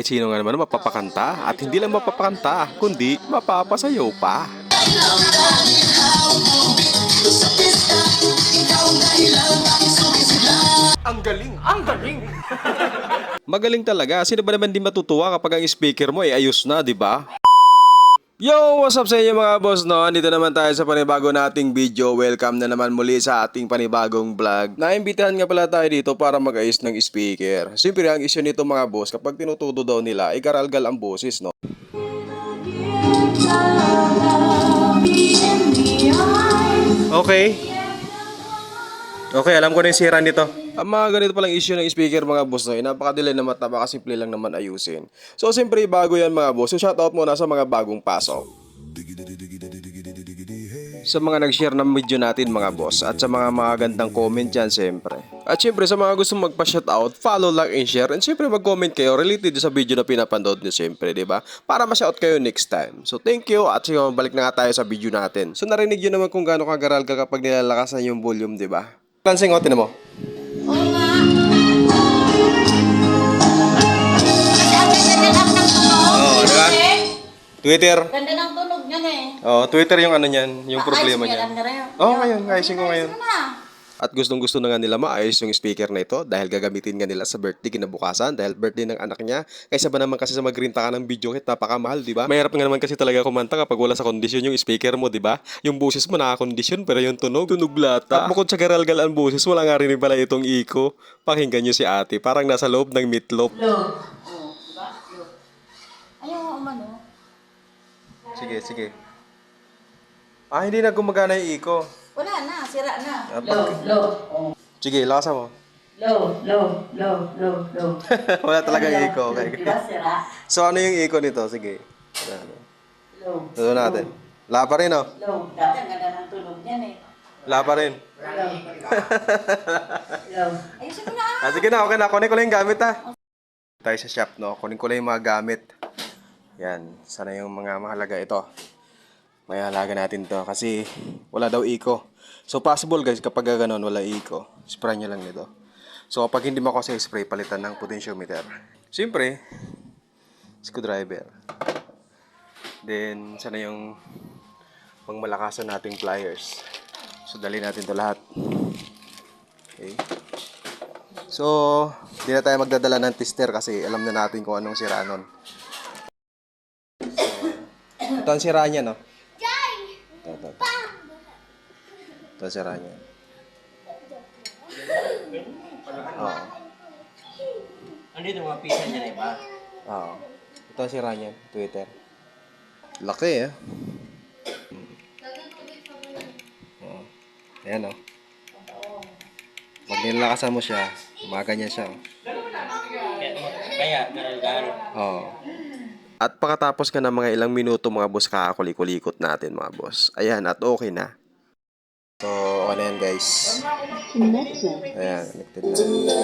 kahit sino nga naman mapapakanta. At hindi lang mapapakanta, kundi mapapasayaw pa. Ang galing! Ang galing! Magaling talaga. Sino ba naman di matutuwa kapag ang speaker mo ay ayos na, di ba? Yo! What's up sa inyo mga boss, no? Dito naman tayo sa panibago nating video. Welcome na naman muli sa ating panibagong vlog. Naimbitahan nga pala tayo dito para mag-ayos ng speaker. Siyempre, ang issue nito mga boss, kapag tinutudo daw nila, ay garalgal ang boses, no? Okay. Okay, alam ko na yung sira nito. Ang mga ganito palang issue ng speaker mga boss, no, napakadali naman at napakasimple lang naman ayusin. So, siyempre, bago yan mga boss. So, shoutout muna sa mga bagong pasok. Sa mga nag-share ng video natin mga boss at sa mga magandang comment dyan siyempre. At siyempre sa mga gustong magpa-shoutout, follow, like, and share. And siyempre mag-comment kayo related sa video na pinapanood nyo siyempre, di ba? Para ma-shout kayo next time. So thank you at sige, balik na nga tayo sa video natin. So narinig nyo naman kung gaano kagaral ka kapag nilalakasan yung volume, di ba? Lansing o, tinan mo. Oo nga. Kasi ang ganda ng tunog. Oo, di ba? Twitter. Ganda ng tunog niyan eh. Oh, Twitter yung ano niyan, yung problema niyan. Oh, ngayon, ayusin ko ngayon. At gustong-gusto na nga nila maayos yung speaker na ito dahil gagamitin nga nila sa birthday kinabukasan dahil birthday ng anak niya. Kaysa ba naman kasi sa magrinta ka ng video kit, napakamahal, di ba? Mahirap nga naman kasi talaga kumanta kapag wala sa kondisyon yung speaker mo, di ba? Yung boses mo nakakondisyon pero yung tunog lata. At bukod sa garalgal ang boses, wala nga rin pala itong eco. Pakinggan nyo si ate, parang nasa loob ng meatloaf. Low. Oh, diba? Low. Ayaw nga umano. Sige, sige. Ah, hindi na gumagana yung eco. Wala na, sira na. Low. Sige, lakasan mo. Low. Wala talaga yung eco. Okay. Diba sira? So ano yung eco nito? Sige. Low. Tuto natin. La pa rin, oh. Low. Dati ang ganda ng tunog niyan eh. La pa rin. Low. Ayusin mo na. Ah, sige na, okay na. Kunin ko lang yung gamit, ha. Tayo sa shop, no. Kunin ko lang yung mga gamit. Yan. Sana yung mga mahalaga ito. May halaga natin to kasi wala daw eco. So possible guys kapag ganoon wala eco, spray nyo lang nito. So kapag hindi mo kasi spray, palitan ng potentiometer. Siyempre, screwdriver. Then sana yung pangmalakasan nating pliers. So dali natin to lahat. Okay. So hindi na tayo magdadala ng tester kasi alam na natin kung anong sira nun. So, ito ang sira niya, no? Ito sira niya. Oo. Andito mga pisa niya na iba. Oo. Ito ang sira niya. Twitter. Laki eh. Oo. Ayan o. Pag nilakasan mo siya, gumaganyan siya. Kaya, garal-garal. Oo. At pagkatapos ka ng mga ilang minuto mga boss, kakakulikot natin mga boss. Ayan, at okay na. So, okay na yan guys. Ayan, connected na.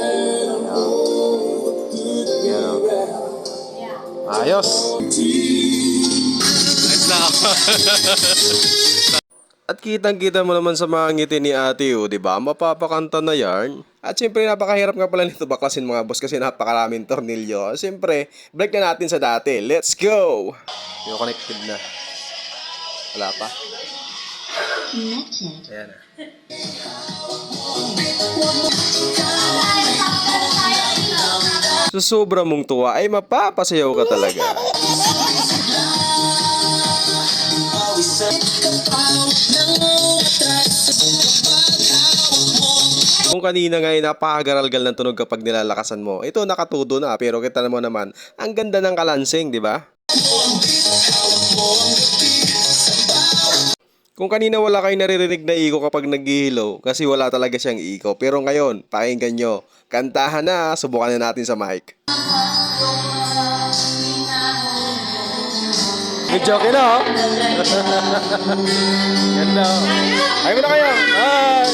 Ayan. Ayos! At kitang-kita mo naman sa mga ngiti ni ate, oh, di ba? Mapapakanta na yan. At siyempre, napakahirap nga pala nito baklasin mga boss kasi napakaraming tornilyo. Siyempre, break na natin sa dati. Let's go! Yung connected na. Wala pa. Ayan na. So, sobra mong tuwa ay mapapasayaw ka talaga. Kung kanina nga ay napakagaralgal ng tunog kapag nilalakasan mo, ito nakatudo na pero kita mo naman, ang ganda ng kalansing, di ba? Kung kanina wala kayong naririnig na eco kapag nag-hello kasi wala talaga siyang eco. Pero ngayon, pakinggan nyo, kantahan na, subukan na natin sa mic. Good joke na, oh. Ganda, oh. Ayaw mo na kayo. Ay!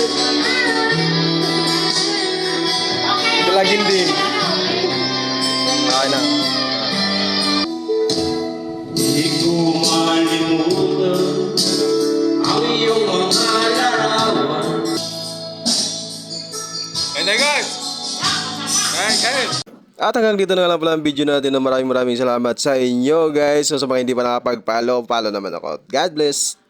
Ito laging din. Okay na. Di ko malimutan ang iyong mga larawan. Ganda guys! Guys! At hanggang dito na lang pala ang video natin. Maraming salamat sa inyo guys. So sa mga hindi pa nakapag-follow, follow naman ako. God bless!